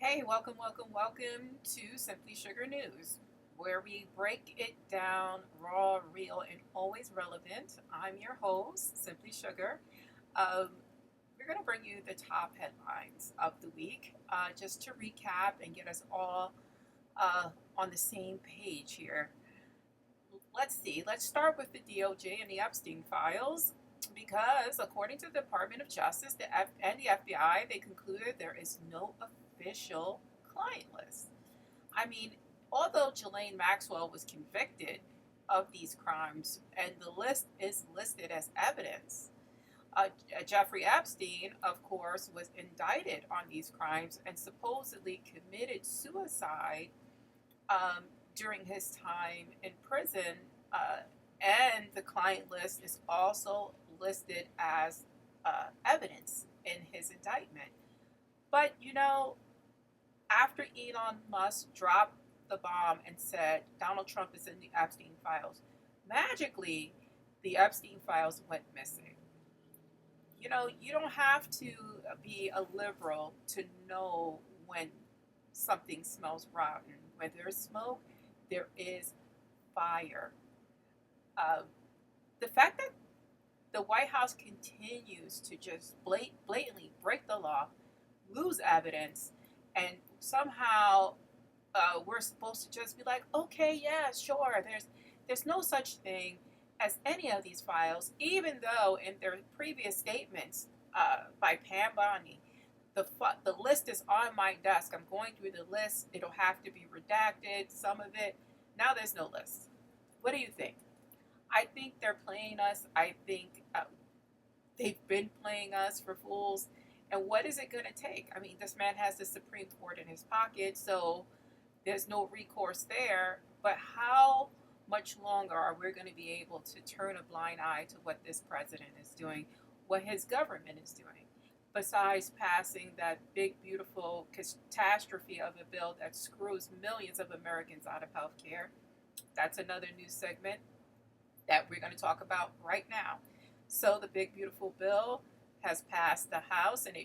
Hey, welcome to Simply Sugar News, where we break it down raw, real, and always relevant. I'm your host, Simply Sugar. Um, we're going to bring you the top headlines of the week just to recap and get us all on the same page here. Let's see, let's start with the DOJ and the Epstein files. Because according to the Department of Justice and the FBI, they concluded there is no official client list. I mean, although Ghislaine Maxwell was convicted of these crimes and the list is listed as evidence, Jeffrey Epstein, of course, was indicted on these crimes and supposedly committed suicide um, during his time in prison. Uh, and the client list is also listed as evidence in his indictment. But after Elon Musk dropped the bomb and said Donald Trump is in the Epstein files, magically the Epstein files went missing. You don't have to be a liberal to know when something smells rotten. When there's smoke, there is fire. Uh, the fact that the White House continues to just blatantly break the law, lose evidence, and somehow we're supposed to just be like, okay, yeah, sure. There's no such thing as any of these files, even though in their previous statements by Pam Bondi, the list is on my desk. I'm going through the list. It'll have to be redacted. Some of it. Now there's no list. What do you think? I think they're playing us. I think they've been playing us for fools. And what is it going to take? I mean, this man has the Supreme Court in his pocket, so there's no recourse there. But how much longer are we going to be able to turn a blind eye to what this president is doing, what his government is doing, besides passing that big, beautiful catastrophe of a bill that screws millions of Americans out of health care? That's another news segment that we're going to talk about right now. So the big, beautiful bill has passed the House and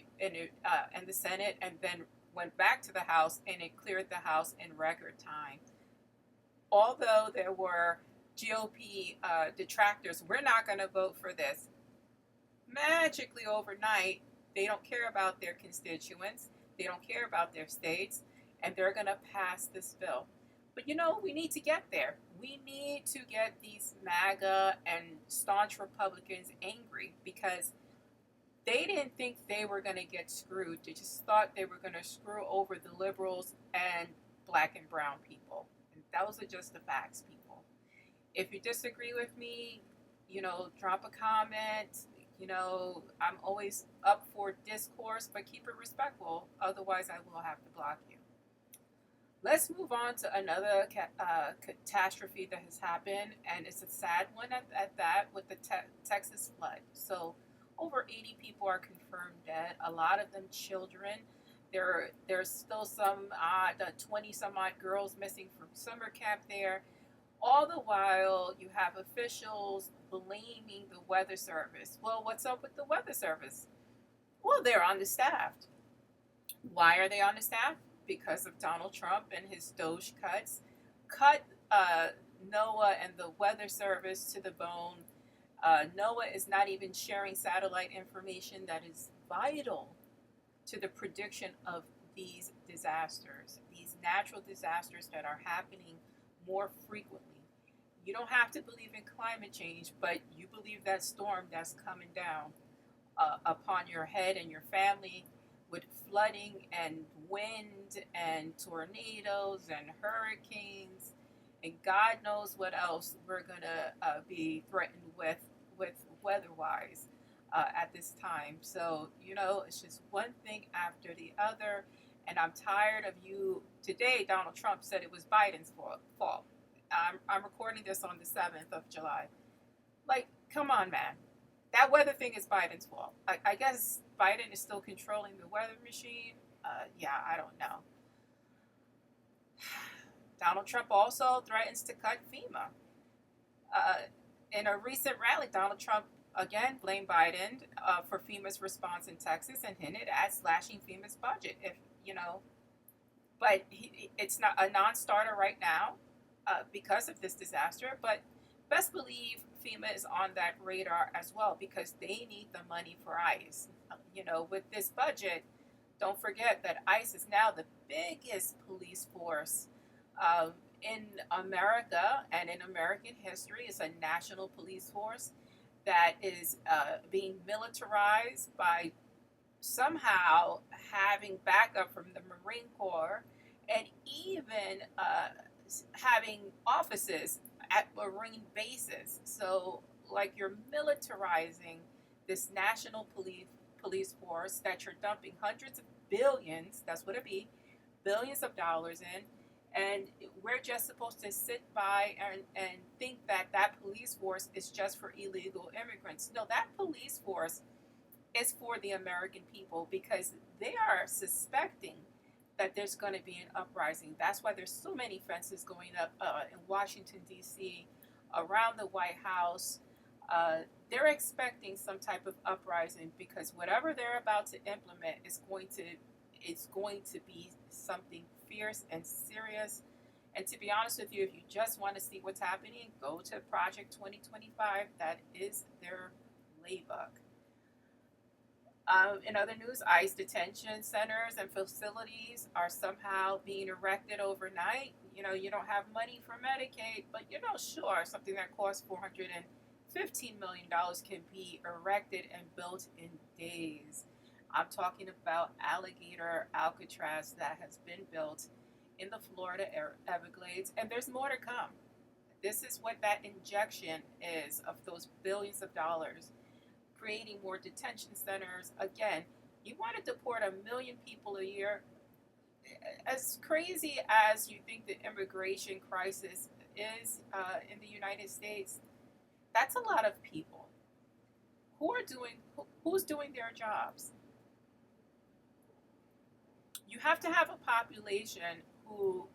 the Senate, and then went back to the House, and it cleared the House in record time. Although there were GOP detractors, we're not going to vote for this. Magically overnight, they don't care about their constituents, they don't care about their states, and they're going to pass this bill. But we need to get there. We need to get these MAGA and staunch Republicans angry because they didn't think they were going to get screwed. They just thought they were going to screw over the liberals and black and brown people. And those are just the facts, people. If you disagree with me, drop a comment. I'm always up for discourse, but keep it respectful. Otherwise, I will have to block you. Let's move on to another catastrophe that has happened, and it's a sad one at that, with the Texas flood. So, over 80 people are confirmed dead, a lot of them children. There's still some 20 some odd girls missing from summer camp there. All the while, you have officials blaming the weather service. Well, what's up with the weather service? Well, they're understaffed. Why are they understaffed? Because of Donald Trump and his Doge cuts. Cut NOAA and the weather service to the bone. NOAA is not even sharing satellite information that is vital to the prediction of these disasters, these natural disasters that are happening more frequently. You don't have to believe in climate change, but you believe that storm that's coming down upon your head and your family, with flooding and wind and tornadoes and hurricanes and God knows what else we're gonna be threatened with weather-wise at this time. So it's just one thing after the other, and I'm tired of you. Today, Donald Trump said it was Biden's fault. I'm recording this on the 7th of July. Like, come on, man. That weather thing is Biden's fault. I guess Biden is still controlling the weather machine. Yeah, I don't know. Donald Trump also threatens to cut FEMA. Uh, in a recent rally, Donald Trump again blamed Biden for FEMA's response in Texas and hinted at slashing FEMA's budget if but it's not a non-starter right now because of this disaster. But best believe FEMA is on that radar as well because they need the money for ICE. With this budget, don't forget that ICE is now the biggest police force in America and in American history. It's a national police force that is being militarized by somehow having backup from the Marine Corps and even having offices at Marine bases. So, like, you're militarizing this national police force that you're dumping hundreds of billions, that's what it be, billions of dollars in, and we're just supposed to sit by and think that that police force is just for illegal immigrants. No, that police force is for the American people because they are suspecting that there's going to be an uprising. That's why there's so many fences going up in Washington, D.C., around the White House. They're expecting some type of uprising because whatever they're about to implement is going to be something fierce and serious. And to be honest with you, if you just want to see what's happening, go to Project 2025. That is their playbook. In other news, ICE detention centers and facilities are somehow being erected overnight. You don't have money for Medicaid, but sure, something that costs $415 million can be erected and built in days. I'm talking about Alligator Alcatraz that has been built in the Florida Everglades, and there's more to come. This is what that injection is of those billions of dollars, creating more detention centers. Again, you want to deport 1 million people a year. As crazy as you think the immigration crisis is in the United States, that's a lot of people who's doing their jobs. You have to have a population who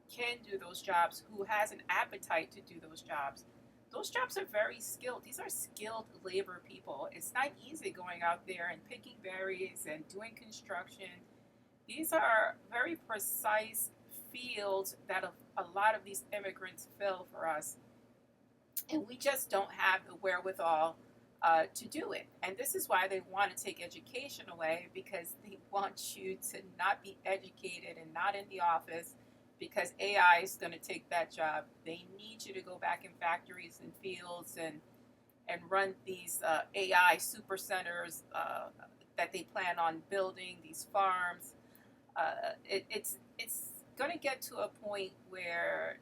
can do those jobs, who has an appetite to do those jobs. Those jobs are very skilled. These are skilled labor people. It's not easy going out there and picking berries and doing construction. These are very precise fields that a lot of these immigrants fill for us. And we just don't have the wherewithal to do it. And this is why they want to take education away, because they want you to not be educated and not in the office, because AI is going to take that job. They need you to go back in factories and fields and run these AI super centers that they plan on building, these farms. It's going to get to a point where,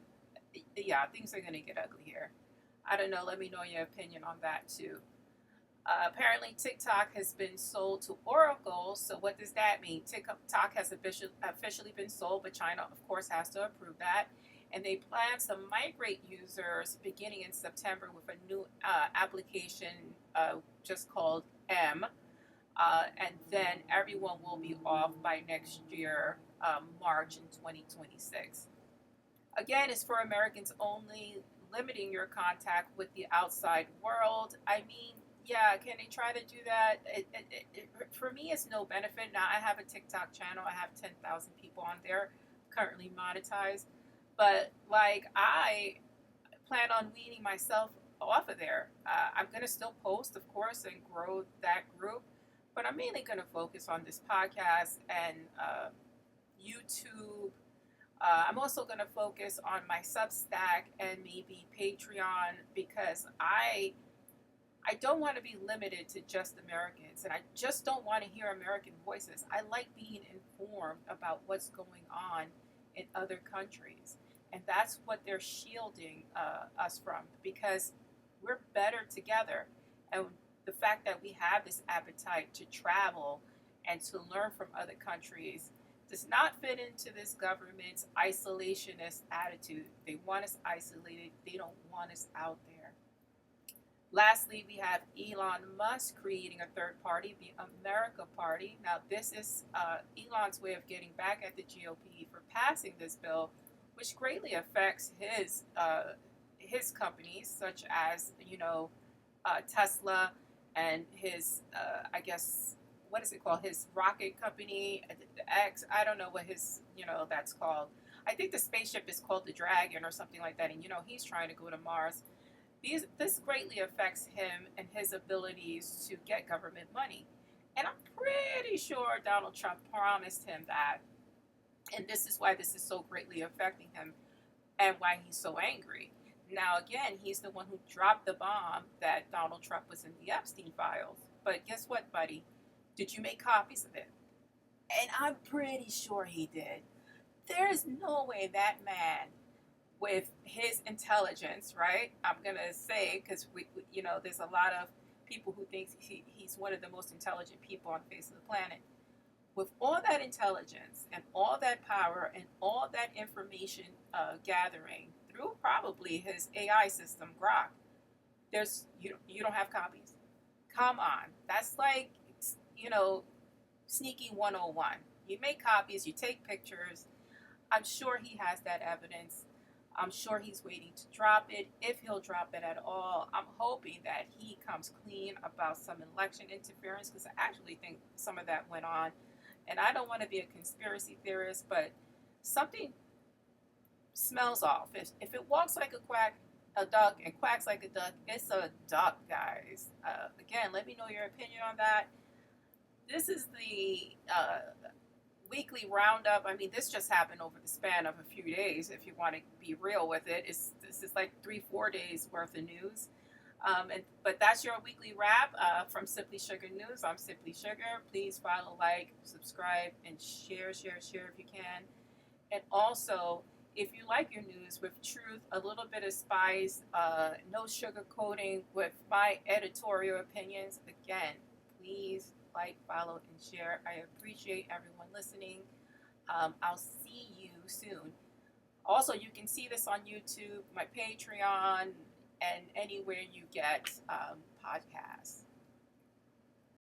yeah, things are going to get ugly here. I don't know. Let me know your opinion on that too. Apparently, TikTok has been sold to Oracle. So what does that mean? TikTok has officially been sold, but China, of course, has to approve that. And they plan to migrate users beginning in September with a new application just called M. And then everyone will be off by next year, March in 2026. Again, it's for Americans only, limiting your contact with the outside world. I mean, yeah, can they try to do that? For me, it's no benefit. Now, I have a TikTok channel. I have 10,000 people on there, currently monetized. But, like, I plan on weaning myself off of there. I'm going to still post, of course, and grow that group. But I'm mainly going to focus on this podcast and YouTube. I'm also going to focus on my Substack and maybe Patreon, because I don't want to be limited to just Americans, and I just don't want to hear American voices. I like being informed about what's going on in other countries, and that's what they're shielding us from, because we're better together. And the fact that we have this appetite to travel and to learn from other countries does not fit into this government's isolationist attitude. They want us isolated. They don't want us out there. Lastly, we have Elon Musk creating a third party, the America Party. Now, this is Elon's way of getting back at the GOP for passing this bill, which greatly affects his companies, such as Tesla and his what is it called? His rocket company, the X. I don't know what his, that's called. I think the spaceship is called the Dragon or something like that. And he's trying to go to Mars. This greatly affects him and his abilities to get government money. And I'm pretty sure Donald Trump promised him that. And this is why this is so greatly affecting him and why he's so angry. Now, again, he's the one who dropped the bomb that Donald Trump was in the Epstein files. But guess what, buddy? Did you make copies of it? And I'm pretty sure he did. There's no way that man, with his intelligence, right? I'm gonna say, because there's a lot of people who think he's one of the most intelligent people on the face of the planet. With all that intelligence and all that power and all that information gathering through probably his AI system, Grok, you don't have copies. Come on, that's like sneaky 101. You make copies, you take pictures. I'm sure he has that evidence. I'm sure he's waiting to drop it, if he'll drop it at all. I'm hoping that he comes clean about some election interference, because I actually think some of that went on. And I don't want to be a conspiracy theorist, but something smells off. If it walks like a duck, and quacks like a duck, it's a duck, guys. Again, let me know your opinion on that. This is the weekly roundup. I mean, this just happened over the span of a few days, if you want to be real with it. This is like 3-4 days worth of news. But that's your weekly wrap from Simply Sugar News. I'm Simply Sugar. Please follow, like, subscribe, and share if you can. And also, if you like your news with truth, a little bit of spice, no sugarcoating, with my editorial opinions, again, please like, follow, and share. I appreciate everyone listening. I'll see you soon. Also, you can see this on YouTube, my Patreon, and anywhere you get podcasts.